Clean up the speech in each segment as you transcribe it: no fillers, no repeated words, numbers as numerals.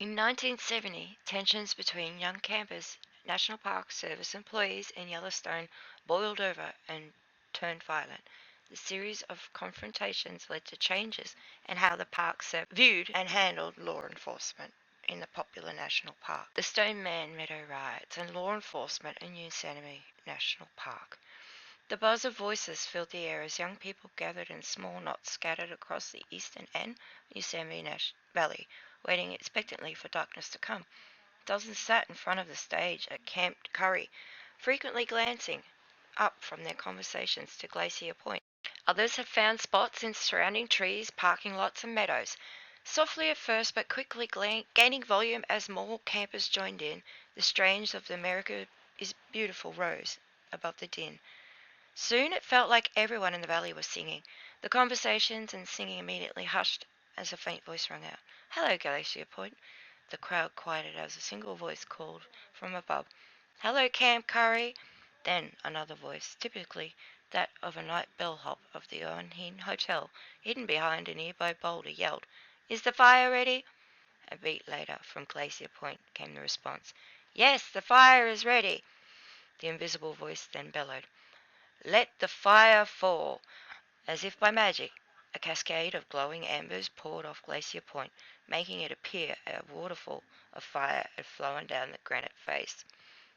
In 1970, tensions between young campers, National Park Service employees, and Yellowstone boiled over and turned violent. The series of confrontations led to changes in how the Park Service viewed and handled law enforcement in the popular national park. The Stone Man Meadow riots and law enforcement in Yosemite National Park. The buzz of voices filled the air as young people gathered in small knots scattered across the eastern and Yosemite Valley, waiting expectantly for darkness to come. Dozens sat in front of the stage at Camp Curry, frequently glancing up from their conversations to Glacier Point. Others had found spots in surrounding trees, parking lots, and meadows. Softly at first, but quickly gaining volume as more campers joined in, the strains of the America is Beautiful rose above the din. Soon it felt like everyone in the valley was singing. The conversations and singing immediately hushed as a faint voice rang out. "Hello, Glacier Point." The crowd quieted as a single voice called from above. "Hello, Camp Curry." Then another voice, typically that of a night bellhop of the Owenheen Hotel, hidden behind a nearby boulder, yelled, "Is the fire ready?" A beat later, from Glacier Point, came the response, "Yes, the fire is ready." The invisible voice then bellowed, "Let the fire fall." As if by magic, a cascade of glowing embers poured off Glacier Point, making it appear a waterfall of fire had flown down the granite face.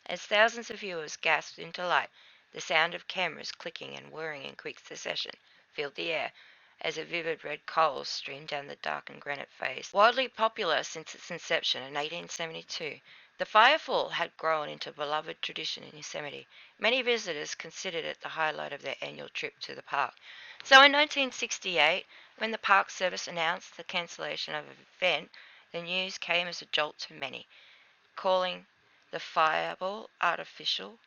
As thousands of viewers gasped in delight, the sound of cameras clicking and whirring in quick succession filled the air as a vivid red coals streamed down the darkened granite face. Widely popular since its inception in 1872, the Firefall had grown into a beloved tradition in Yosemite. Many visitors considered it the highlight of their annual trip to the park. So in 1968, when the Park Service announced the cancellation of the event, the news came as a jolt to many. Calling the Fireball artificial,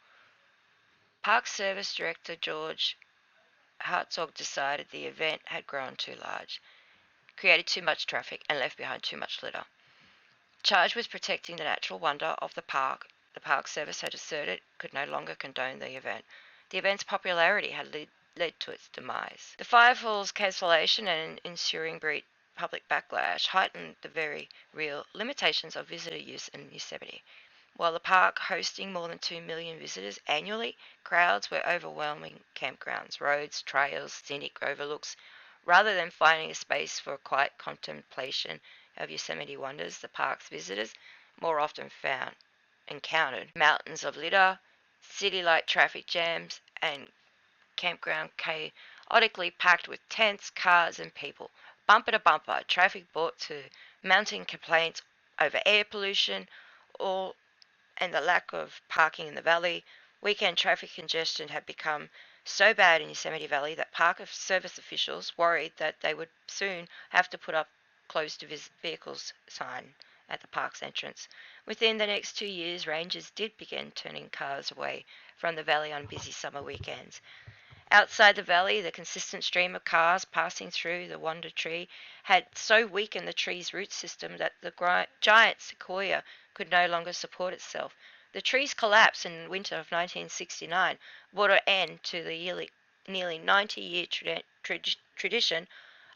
Park Service Director George Hartzog decided the event had grown too large, created too much traffic, and left behind too much litter. Charged with protecting the natural wonder of the Park Service had asserted it could no longer condone the event. The event's popularity had led to its demise. The Firefall's cancellation and ensuing public backlash heightened the very real limitations of visitor use in Yosemite. While the park hosting more than 2 million visitors annually, crowds were overwhelming campgrounds, roads, trails, scenic overlooks. Rather than finding a space for quiet contemplation of Yosemite wonders, the park's visitors more often encountered mountains of litter, city-like traffic jams, and campground chaotically packed with tents, cars, and people. Bumper to bumper, traffic brought to mounting complaints over air pollution, all and the lack of parking in the valley. Weekend traffic congestion had become so bad in Yosemite Valley that Park Service officials worried that they would soon have to put up closed to vehicles sign at the park's entrance. Within the next 2 years, rangers did begin turning cars away from the valley on busy summer weekends. Outside the valley, the consistent stream of cars passing through the Wonder Tree had so weakened the tree's root system that the giant sequoia could no longer support itself. The tree's collapse in the winter of 1969 brought an end to the nearly 90-year tradition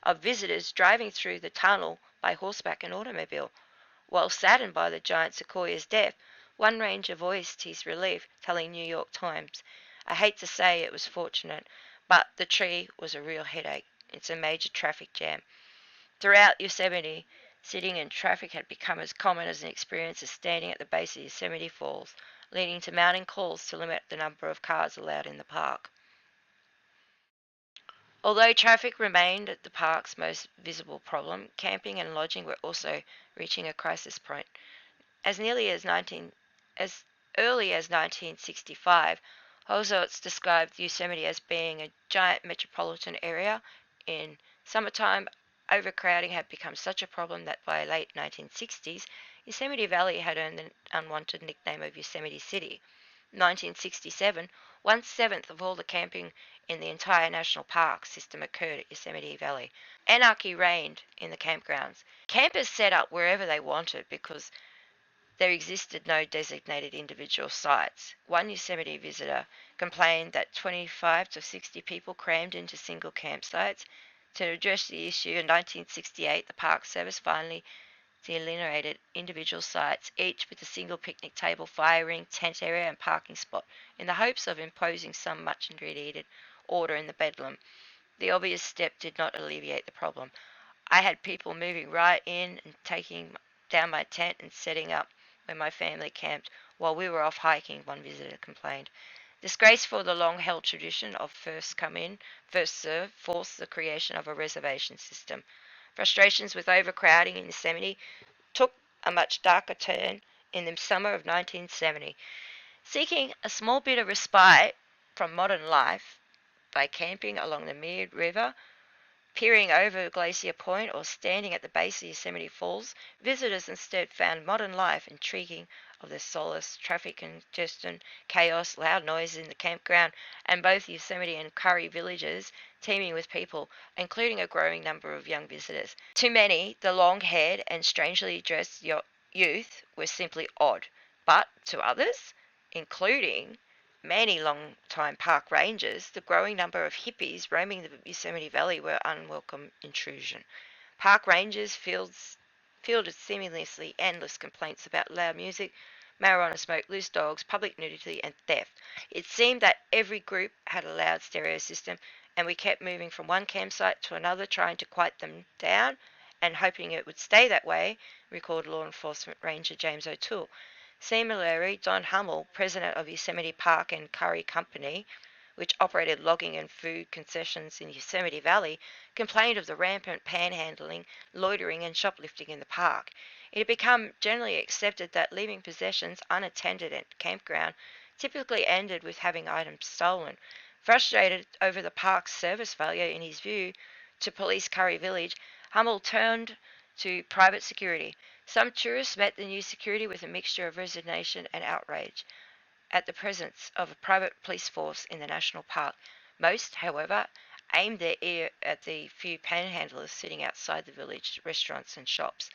of visitors driving through the tunnel by horseback and automobile. While saddened by the giant sequoia's death, one ranger voiced his relief, telling New York Times, "I hate to say it was fortunate, but the tree was a real headache. It's a major traffic jam." Throughout Yosemite, sitting in traffic had become as common as an experience as standing at the base of Yosemite Falls, leading to mounting calls to limit the number of cars allowed in the park. Although traffic remained the park's most visible problem, camping and lodging were also reaching a crisis point. As early as 1965, Hozowitz described Yosemite as being a giant metropolitan area. In summertime, overcrowding had become such a problem that by late 1960s, Yosemite Valley had earned the unwanted nickname of Yosemite City. 1967, 1/7 of all the camping in the entire national park system occurred at Yosemite Valley. Anarchy reigned in the campgrounds. Campers set up wherever they wanted because there existed no designated individual sites. One Yosemite visitor complained that 25 to 60 people crammed into single campsites. To address the issue, in 1968, the Park Service finally delineated individual sites, each with a single picnic table, fire ring, tent area, and parking spot, in the hopes of imposing some much needed order in the bedlam. The obvious step did not alleviate the problem. I had people moving right in and taking down my tent and setting up where my family camped while we were off hiking, one visitor complained. Disgraceful, the long held tradition of first come in, first served forced the creation of a reservation system. Frustrations with overcrowding in Yosemite took a much darker turn in the summer of 1970. Seeking a small bit of respite from modern life by camping along the Mead River, peering over Glacier Point, or standing at the base of Yosemite Falls, visitors instead found modern life intriguing of the solace, traffic congestion, chaos, loud noises in the campground, and both Yosemite and Curry villages teeming with people, including a growing number of young visitors. To many, the long-haired and strangely dressed youth were simply odd, but to others, including many long-time park rangers, the growing number of hippies roaming the Yosemite Valley were unwelcome intrusion. Park rangers fielded seemingly endless complaints about loud music, marijuana smoke, loose dogs, public nudity, and theft. It seemed that every group had a loud stereo system, and we kept moving from one campsite to another trying to quiet them down and hoping it would stay that way, recalled law enforcement ranger James O'Toole. Similarly, Don Hummel, president of Yosemite Park and Curry Company, which operated logging and food concessions in Yosemite Valley, complained of the rampant panhandling, loitering, and shoplifting in the park. It had become generally accepted that leaving possessions unattended at campground typically ended with having items stolen. Frustrated over the park's service failure, in his view, to police Curry Village, Hummel turned to private security. Some tourists met the new security with a mixture of resignation and outrage at the presence of a private police force in the national park. Most, however, aimed their ear at the few panhandlers sitting outside the village restaurants and shops.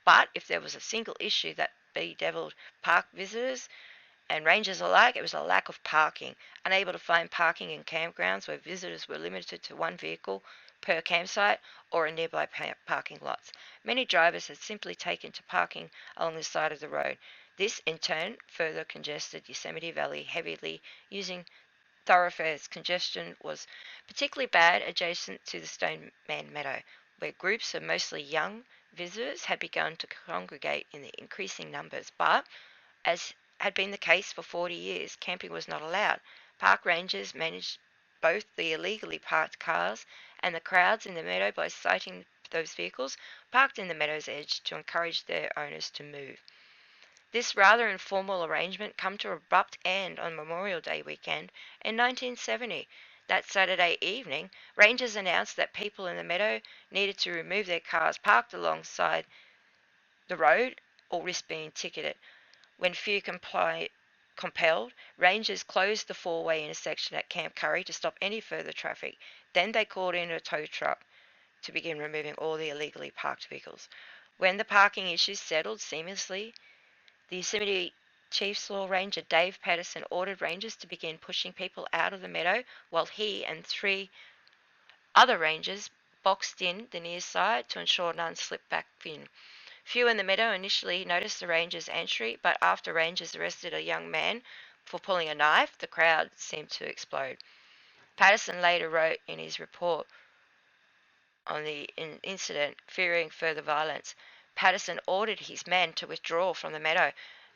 But if there was a single issue that bedeviled park visitors and rangers alike, it was a lack of parking. Unable to find parking in campgrounds where visitors were limited to one vehicle per campsite or in nearby parking lots. Many drivers had simply taken to parking along the side of the road. This, in turn, further congested Yosemite Valley heavily using thoroughfares. Congestion was particularly bad adjacent to the Stoneman Meadow, where groups of mostly young visitors had begun to congregate in increasing numbers. But, as had been the case for 40 years, camping was not allowed. Park rangers managed both the illegally parked cars and the crowds in the meadow by citing those vehicles parked in the meadow's edge to encourage their owners to move. This rather informal arrangement came to an abrupt end on Memorial Day weekend in 1970. That Saturday evening, rangers announced that people in the meadow needed to remove their cars parked alongside the road or risk being ticketed. When few compelled, rangers closed the four-way intersection at Camp Curry to stop any further traffic. Then they called in a tow truck to begin removing all the illegally parked vehicles. When the parking issues settled seamlessly, the Yosemite Chief's Law Ranger Dave Patterson ordered rangers to begin pushing people out of the meadow while he and three other rangers boxed in the near side to ensure none slipped back in. Few in the meadow initially noticed the rangers' entry, but after rangers arrested a young man for pulling a knife, the crowd seemed to explode. Patterson later wrote in his report on the incident, fearing further violence. Patterson ordered his men to withdraw from the meadow.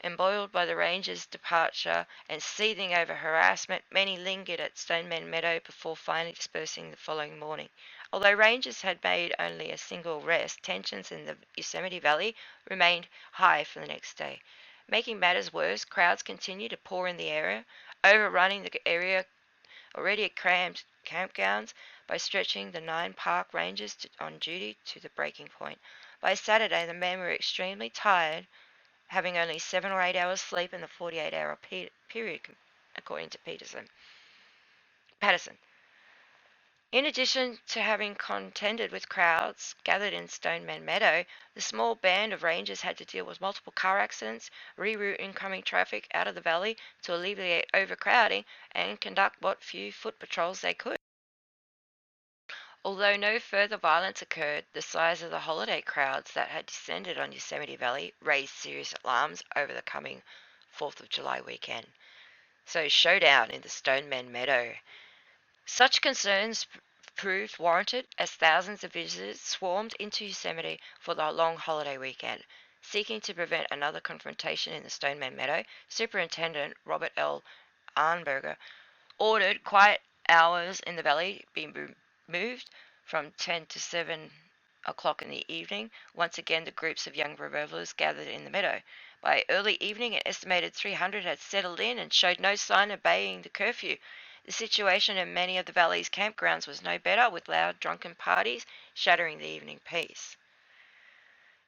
Embroiled by the rangers' departure and seething over harassment, many lingered at Stoneman Meadow before finally dispersing the following morning. Although rangers had made only a single arrest, tensions in the Yosemite Valley remained high for the next day. Making matters worse, crowds continued to pour in the area, overrunning the area already crammed campgrounds by stretching the 9 park rangers on duty to the breaking point. By Saturday, the men were extremely tired, having only 7 or 8 hours sleep in the 48-hour period, according to Patterson. In addition to having contended with crowds gathered in Stoneman Meadow, the small band of rangers had to deal with multiple car accidents, reroute incoming traffic out of the valley to alleviate overcrowding, and conduct what few foot patrols they could. Although no further violence occurred, the size of the holiday crowds that had descended on Yosemite Valley raised serious alarms over the coming 4th of July weekend. So, showdown in the Stoneman Meadow. Such concerns proved warranted as thousands of visitors swarmed into Yosemite for the long holiday weekend. Seeking to prevent another confrontation in the Stoneman Meadow, Superintendent Robert L. Arnberger ordered quiet hours in the valley be moved from 10 to 7 o'clock in the evening. Once again, the groups of young revelers gathered in the meadow. By early evening, an estimated 300 had settled in and showed no sign of obeying the curfew. The situation in many of the valley's campgrounds was no better, with loud drunken parties shattering the evening peace.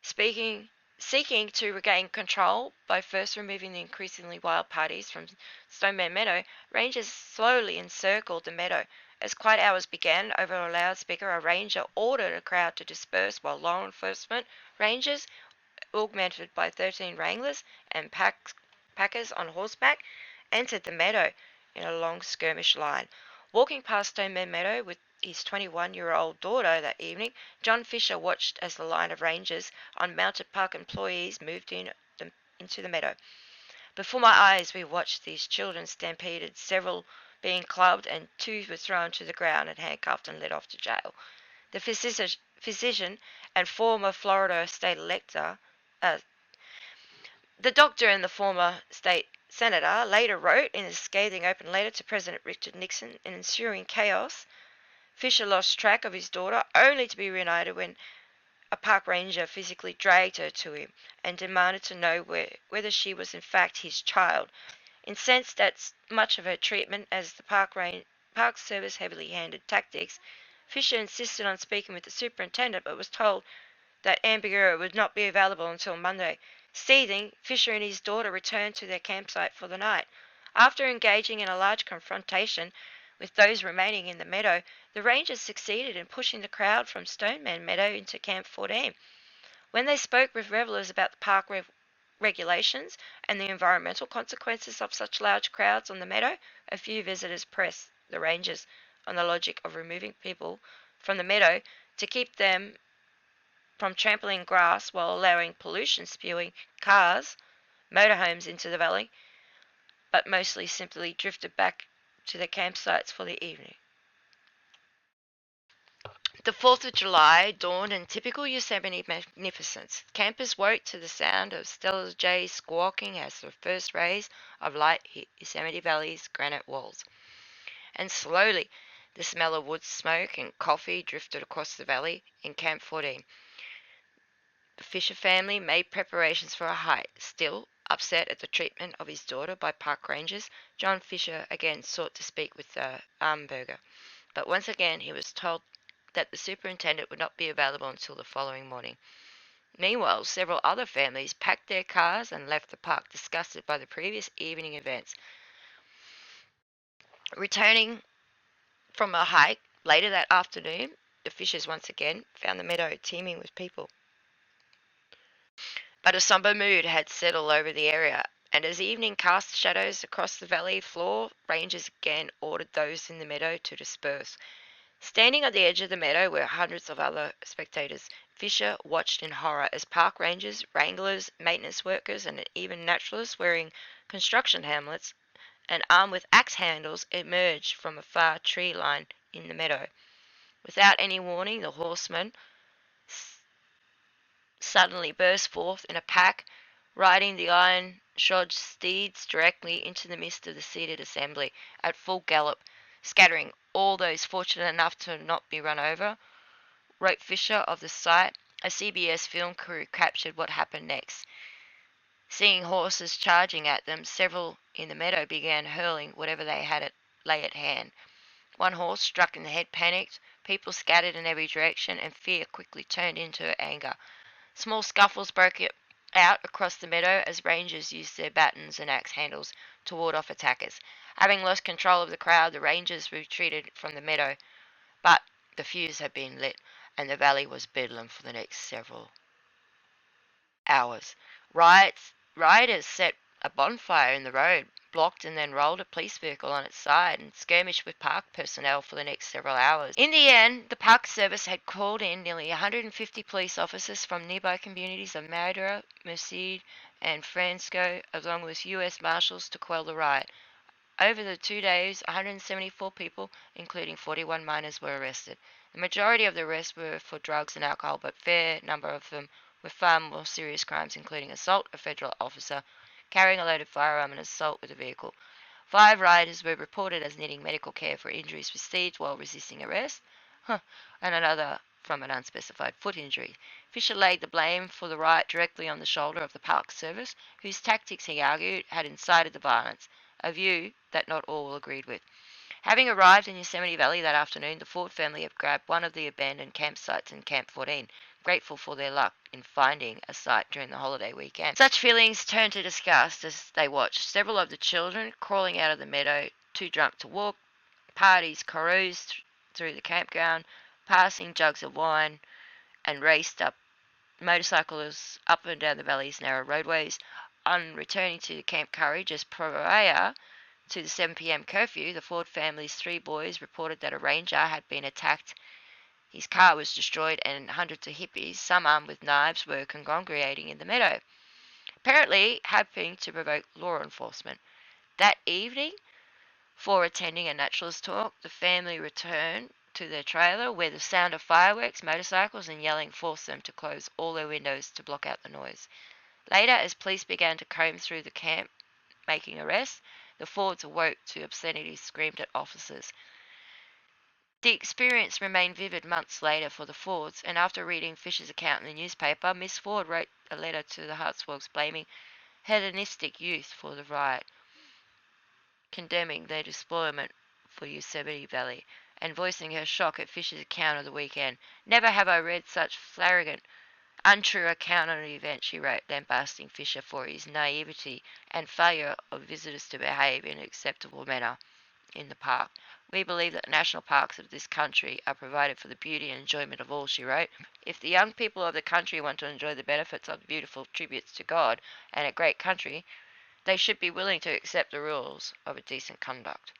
Speaking, Seeking to regain control by first removing the increasingly wild parties from Stoneman Meadow, rangers slowly encircled the meadow. As quiet hours began, over a loudspeaker, a ranger ordered a crowd to disperse while law enforcement rangers, augmented by 13 wranglers and packers on horseback, entered the meadow in a long skirmish line. Walking past Stoneman Meadow with his 21-year-old daughter that evening, John Fisher watched as the line of rangers on mounted park employees moved into the meadow. Before my eyes, we watched these children stampeded, several being clubbed, and two were thrown to the ground and handcuffed and led off to jail. The physician and former Florida state elector, uh, the doctor and the former state senator, later wrote in a scathing open letter to President Richard Nixon, in ensuing chaos, Fisher lost track of his daughter, only to be reunited when a park ranger physically dragged her to him and demanded to know whether she was in fact his child. Incensed at much of her treatment as the Park Service heavily handed tactics, Fisher insisted on speaking with the superintendent, but was told that ambiguity would not be available until Monday. Seething, Fisher and his daughter returned to their campsite for the night. After engaging in a large confrontation with those remaining in the meadow, the rangers succeeded in pushing the crowd from Stoneman Meadow into Camp 14. When they spoke with revelers about the park regulations and the environmental consequences of such large crowds on the meadow, a few visitors pressed the rangers on the logic of removing people from the meadow to keep them from trampling grass while allowing pollution spewing cars, motorhomes into the valley, but mostly simply drifted back to their campsites for the evening. The 4th of July dawned in typical Yosemite magnificence. Campers woke to the sound of Stella jays squawking as the first rays of light hit Yosemite Valley's granite walls. And slowly, the smell of wood smoke and coffee drifted across the valley in Camp 14. The Fisher family made preparations for a hike. Still, upset at the treatment of his daughter by park rangers, John Fisher again sought to speak with Armberger, but once again he was told that the superintendent would not be available until the following morning. Meanwhile, several other families packed their cars and left the park, disgusted by the previous evening events. Returning from a hike later that afternoon, the Fishers once again found the meadow teeming with people. But a somber mood had settled over the area, and as evening cast shadows across the valley floor, rangers again ordered those in the meadow to disperse. Standing on the edge of the meadow were hundreds of other spectators. Fisher watched in horror as park rangers, wranglers, maintenance workers, and even naturalists wearing construction helmets and armed with axe handles emerged from a far tree line in the meadow. Without any warning, the horsemen suddenly burst forth in a pack, riding the iron-shod steeds directly into the midst of the seated assembly at full gallop, scattering all those fortunate enough to not be run over. Wrote Fisher of the sight, a CBS film crew captured what happened next. Seeing horses charging at them, several in the meadow began hurling whatever they had lay at hand. One horse, struck in the head, panicked. People scattered in every direction, and fear quickly turned into anger. Small scuffles broke out across the meadow as rangers used their batons and axe handles to ward off attackers. Having lost control of the crowd, the rangers retreated from the meadow, but the fuse had been lit, and the valley was bedlam for the next several hours. Rioters set a bonfire in the road blocked and then rolled a police vehicle on its side and skirmished with park personnel for the next several hours. In the end, the Park Service had called in nearly 150 police officers from nearby communities of Madera, Merced, and Francisco, along with U.S. Marshals to quell the riot. Over the 2 days, 174 people, including 41 minors, were arrested. The majority of the arrests were for drugs and alcohol, but a fair number of them were far more serious crimes, including assault a federal officer, carrying a loaded firearm, and assault with a vehicle. 5 rioters were reported as needing medical care for injuries received while resisting arrest, and another from an unspecified foot injury. Fisher laid the blame for the riot directly on the shoulder of the Park Service, whose tactics, he argued, had incited the violence, a view that not all agreed with. Having arrived in Yosemite Valley that afternoon, the Ford family had grabbed one of the abandoned campsites in Camp 14, grateful for their luck in finding a site during the holiday weekend. Such feelings turned to disgust as they watched several of the children crawling out of the meadow, too drunk to walk. Parties caroused through the campground, passing jugs of wine, and raced up motorcycles up and down the valley's narrow roadways. On returning to Camp Curry just prior to the 7 p.m. curfew, the Ford family's 3 boys reported that a ranger had been attacked. His car was destroyed, and hundreds of hippies, some armed with knives, were congregating in the meadow, apparently hoping to provoke law enforcement. That evening, before attending a naturalist talk, the family returned to their trailer, where the sound of fireworks, motorcycles, and yelling forced them to close all their windows to block out the noise. Later, as police began to comb through the camp making arrests, the Fords awoke to obscenities screamed at officers. The experience remained vivid months later for the Fords, and after reading Fisher's account in the newspaper, Miss Ford wrote a letter to the Hartswells blaming hedonistic youth for the riot, condemning their despoilment for Yosemite Valley, and voicing her shock at Fisher's account of the weekend. "Never have I read such flagrant, untrue account of an event," she wrote, lambasting Fisher for his naivety and failure of visitors to behave in an acceptable manner in the park. "We believe that the national parks of this country are provided for the beauty and enjoyment of all," she wrote. "If the young people of the country want to enjoy the benefits of beautiful tributes to God and a great country, they should be willing to accept the rules of a decent conduct.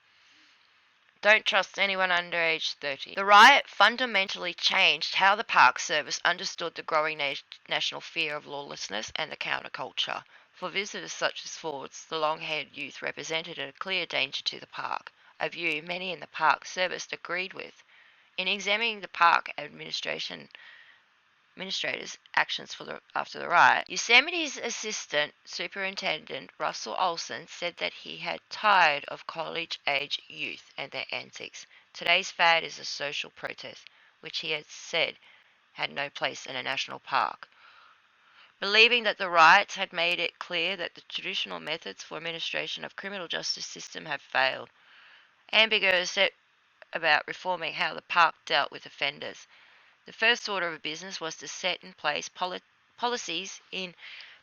Don't trust anyone under age 30. The riot fundamentally changed how the Park Service understood the growing national fear of lawlessness and the counterculture. For visitors such as Ford's, the long-haired youth represented a clear danger to the park, a view many in the Park Service agreed with. In examining the park administrators' actions after the riot, Yosemite's assistant superintendent Russell Olson said that he had tired of college-age youth and their antics. Today's fad is a social protest, which he had said had no place in a national park. Believing that the riots had made it clear that the traditional methods for administration of criminal justice system have failed, Ambigo set about reforming how the park dealt with offenders. The first order of business was to set in place policies in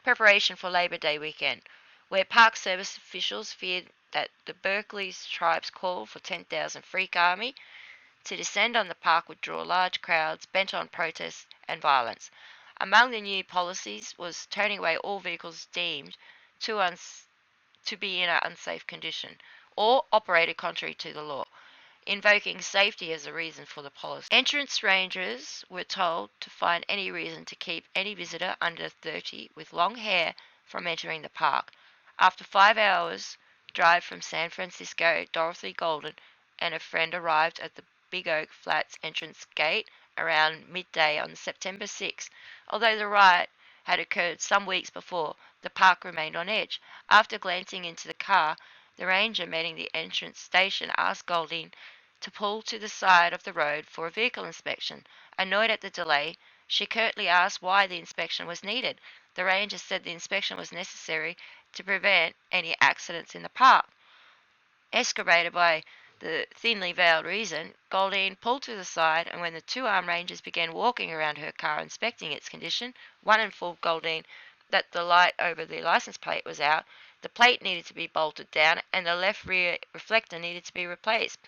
preparation for Labor Day weekend, where Park Service officials feared that the Berkeley's tribes call for 10,000 Freak Army to descend on the park would draw large crowds bent on protest and violence. Among the new policies was turning away all vehicles deemed to be in an unsafe condition or operated contrary to the law, invoking safety as a reason for the policy. Entrance rangers were told to find any reason to keep any visitor under 30 with long hair from entering the park. After 5 hours' drive from San Francisco, Dorothy Golden and a friend arrived at the Big Oak Flats entrance gate around midday on September 6. Although the riot had occurred some weeks before, the park remained on edge. After glancing into the car, the ranger meeting the entrance station asked Golding to pull to the side of the road for a vehicle inspection. Annoyed at the delay, she curtly asked why the inspection was needed. The ranger said the inspection was necessary to prevent any accidents in the park. Exacerbated by the thinly veiled reason, Goldine pulled to the side, and when the two armed rangers began walking around her car inspecting its condition, one informed Goldine that the light over the license plate was out, the plate needed to be bolted down, and the left rear reflector needed to be replaced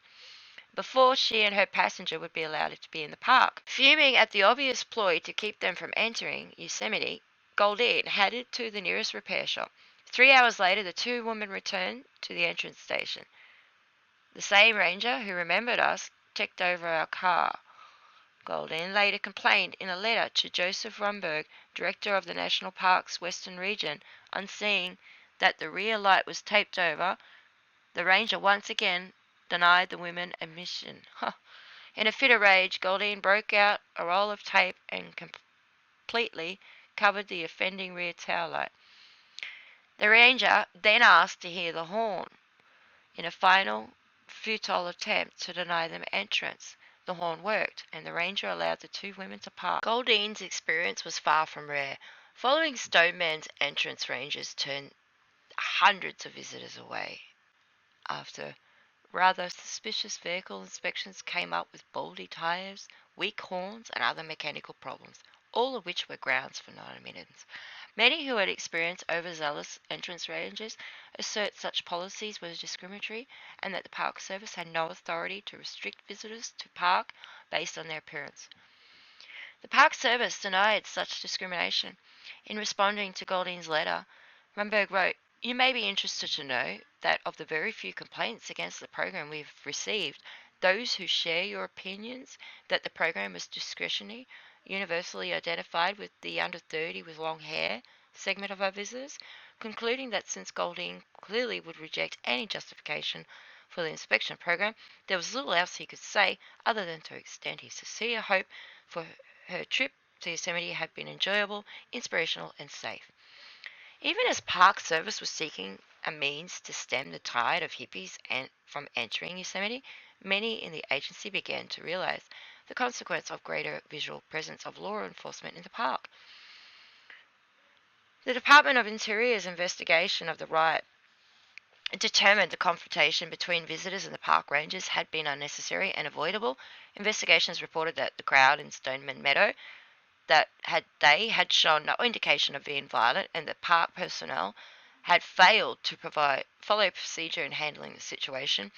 before she and her passenger would be allowed to be in the park. Fuming at the obvious ploy to keep them from entering Yosemite, Goldine headed to the nearest repair shop. 3 hours later, the two women returned to the entrance station. The same ranger who remembered us checked over our car. Goldine later complained in a letter to Joseph Rumberg, director of the National Park's Western Region, on seeing that the rear light was taped over. The ranger once again denied the women admission. In a fit of rage, Goldine broke out a roll of tape and completely covered the offending rear tail light. The ranger then asked to hear the horn. In a final, futile attempt to deny them entrance, the horn worked, and the ranger allowed the two women to pass. Goldine's experience was far from rare. Following Stoneman's entrance, rangers turned hundreds of visitors away after rather suspicious vehicle inspections came up with baldy tires, weak horns, and other mechanical problems, all of which were grounds for non-admittance. Many who had experienced overzealous entrance rangers assert such policies were discriminatory and that the Park Service had no authority to restrict visitors to park based on their appearance. The Park Service denied such discrimination. In responding to Goldine's letter, Rumberg wrote, "You may be interested to know that of the very few complaints against the program we have received, those who share your opinions that the program was discretionary universally identified with the under 30 with long hair segment of our visitors, concluding that since Goldine clearly would reject any justification for the inspection program, there was little else he could say other than to extend his sincere hope for her trip to Yosemite had been enjoyable, inspirational, and safe." Even as Park Service was seeking a means to stem the tide of hippies from entering Yosemite, many in the agency began to realize the consequence of greater visual presence of law enforcement in the park. The Department of Interior's investigation of the riot determined the confrontation between visitors and the park rangers had been unnecessary and avoidable. Investigations reported that the crowd in Stoneman Meadow they had shown no indication of being violent, and that park personnel had failed to follow procedure in handling the situation.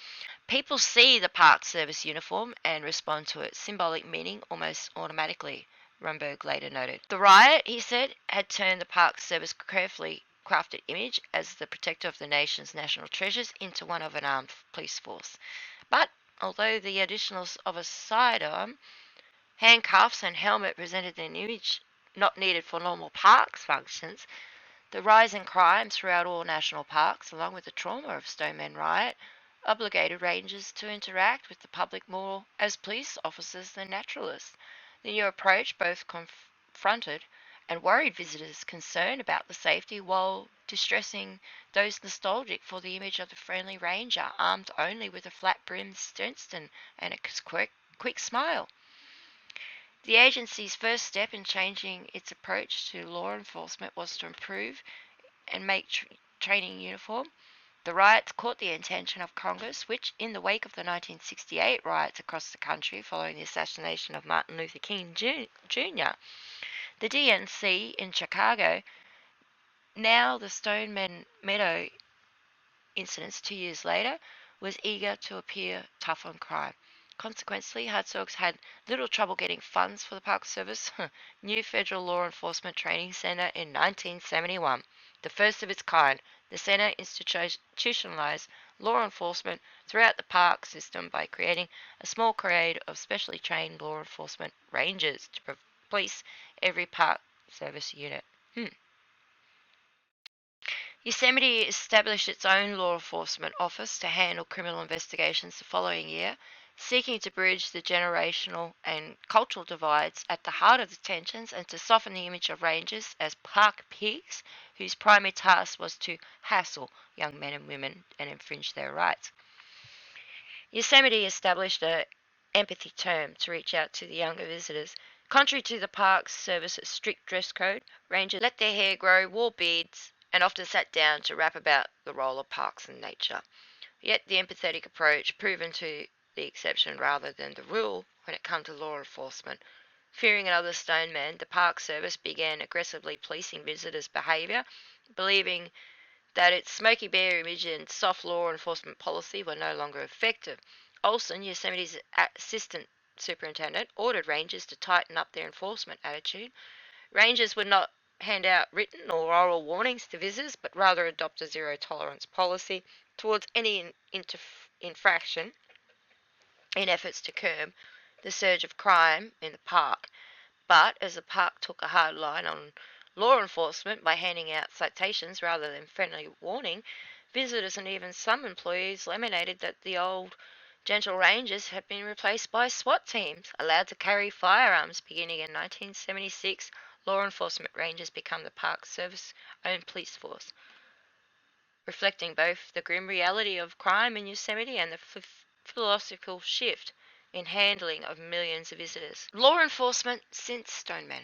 People see the Park Service uniform and respond to its symbolic meaning almost automatically, Rumberg later noted. The riot, he said, had turned the Park Service carefully crafted image as the protector of the nation's national treasures into one of an armed police force. But although the additionals of a sidearm, handcuffs, and helmet presented an image not needed for normal parks functions, the rise in crime throughout all national parks, along with the trauma of Stoneman Riot, obligated rangers to interact with the public more as police officers than naturalists. The new approach both confronted and worried visitors concerned about the safety while distressing those nostalgic for the image of the friendly ranger armed only with a flat-brimmed Stetson and a quick smile. The agency's first step in changing its approach to law enforcement was to improve and make training uniform. The riots caught the attention of Congress, which, in the wake of the 1968 riots across the country following the assassination of Martin Luther King Jr., the DNC in Chicago, now the Stoneman Meadow incidents 2 years later, was eager to appear tough on crime. Consequently, Herzogs had little trouble getting funds for the Park Service new federal law enforcement training center in 1971. The first of its kind, the center institutionalized law enforcement throughout the park system by creating a small parade of specially trained law enforcement rangers to police every Park Service unit. Yosemite established its own law enforcement office to handle criminal investigations the following year, seeking to bridge the generational and cultural divides at the heart of the tensions and to soften the image of rangers as park pigs whose primary task was to hassle young men and women and infringe their rights. Yosemite established an empathy term to reach out to the younger visitors. Contrary to the Park Service's strict dress code, rangers let their hair grow, wore beards, and often sat down to rap about the role of parks and nature. Yet the empathetic approach proven to the exception rather than the rule when it came to law enforcement. Fearing another Stoneman, the Park Service began aggressively policing visitors' behaviour, believing that its Smokey Bear image and soft law enforcement policy were no longer effective. Olson, Yosemite's assistant superintendent, ordered rangers to tighten up their enforcement attitude. Rangers would not hand out written or oral warnings to visitors, but rather adopt a zero tolerance policy towards any infraction in efforts to curb the surge of crime in the park. But as the park took a hard line on law enforcement by handing out citations rather than friendly warning, visitors and even some employees lamented that the old gentle rangers had been replaced by SWAT teams allowed to carry firearms. Beginning in 1976, law enforcement rangers became the Park Service's own police force, reflecting both the grim reality of crime in Yosemite and the philosophical shift in handling of millions of visitors. Law enforcement since Stoneman.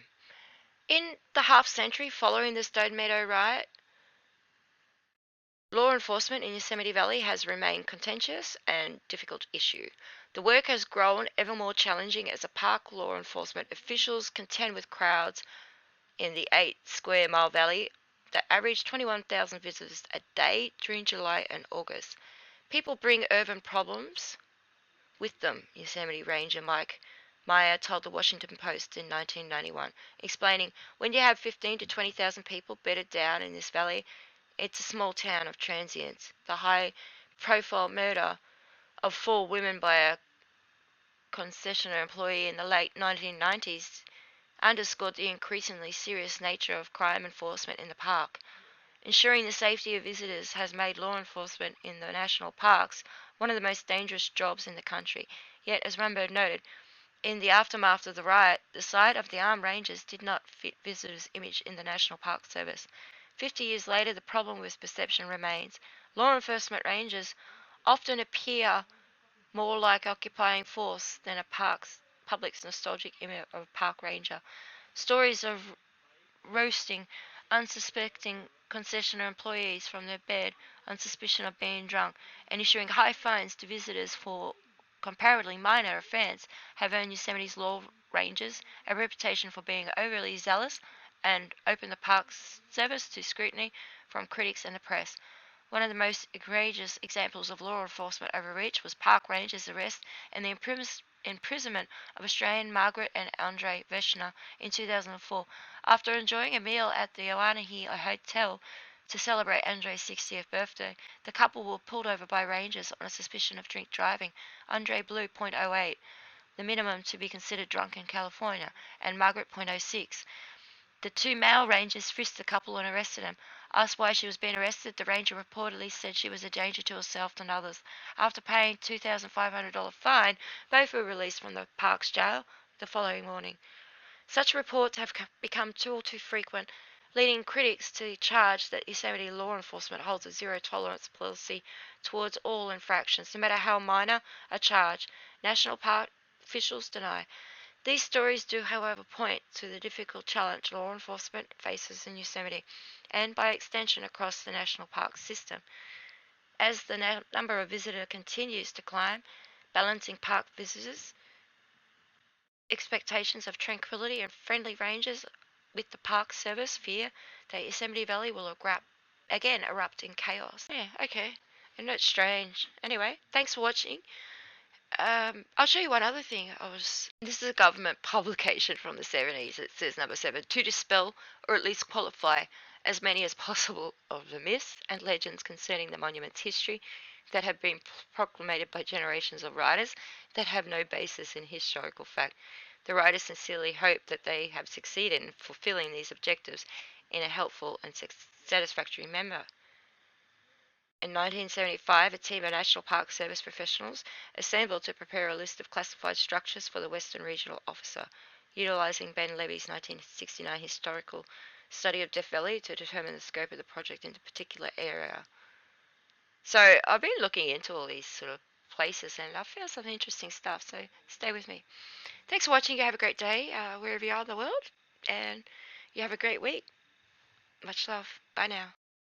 In the half century following the Stone Meadow riot, law enforcement in Yosemite Valley has remained contentious and difficult issue. The work has grown ever more challenging as the park law enforcement officials contend with crowds in the 8 square mile valley that average 21,000 visitors a day during July and August. People bring urban problems with them, Yosemite Ranger Mike Meyer told the Washington Post in 1991, explaining, when you have 15 to 20,000 people bedded down in this valley, it's a small town of transients. The high profile murder of 4 women by a concessionaire employee in the late 1990s underscored the increasingly serious nature of crime enforcement in the park. Ensuring the safety of visitors has made law enforcement in the national parks one of the most dangerous jobs in the country. Yet, as Rumbo noted, in the aftermath of the riot, the sight of the armed rangers did not fit visitors' image in the National Park Service. 50 years later, the problem with perception remains. Law enforcement rangers often appear more like occupying force than a public's nostalgic image of a park ranger. Stories of roasting unsuspecting concessionaire employees from their bed on suspicion of being drunk and issuing high fines to visitors for comparatively minor offense have earned Yosemite's law rangers a reputation for being overly zealous and open the park's service to scrutiny from critics and the press. One of the most egregious examples of law enforcement overreach was Park Rangers' arrest and the imprisonment of Australian Margaret and Andre Veschner in 2004. After enjoying a meal at the Oanahi Hotel to celebrate Andre's 60th birthday, the couple were pulled over by rangers on a suspicion of drink driving. Andre blew .08, the minimum to be considered drunk in California, and Margaret .06. The 2 male rangers frisked the couple and arrested them. Asked why she was being arrested, the ranger reportedly said she was a danger to herself and others. After paying a $2,500 fine, both were released from the park's jail the following morning. Such reports have become too frequent, leading critics to charge that Yosemite law enforcement holds a zero tolerance policy towards all infractions, no matter how minor a charge. National park officials deny. These stories do, however, point to the difficult challenge law enforcement faces in Yosemite, and by extension across the national park system. As the number of visitors continues to climb, balancing park visitors' expectations of tranquility and friendly rangers with the Park Service fear that Yosemite Valley will again erupt in chaos. Yeah, okay. And that's strange. Anyway, thanks for watching. I'll show you one other thing. This is a government publication from the 70s. It says number 7, to dispel or at least qualify as many as possible of the myths and legends concerning the monument's history that have been proclaimed by generations of writers that have no basis in historical fact. The writers sincerely hope that they have succeeded in fulfilling these objectives in a helpful and satisfactory manner. In 1975, a team of National Park Service professionals assembled to prepare a list of classified structures for the Western Regional Officer, utilizing Ben Levy's 1969 historical study of Death Valley to determine the scope of the project in a particular area. So I've been looking into all these sort of places and I've found some interesting stuff, so stay with me. Thanks for watching. You have a great day wherever you are in the world, and you have a great week. Much love. Bye now.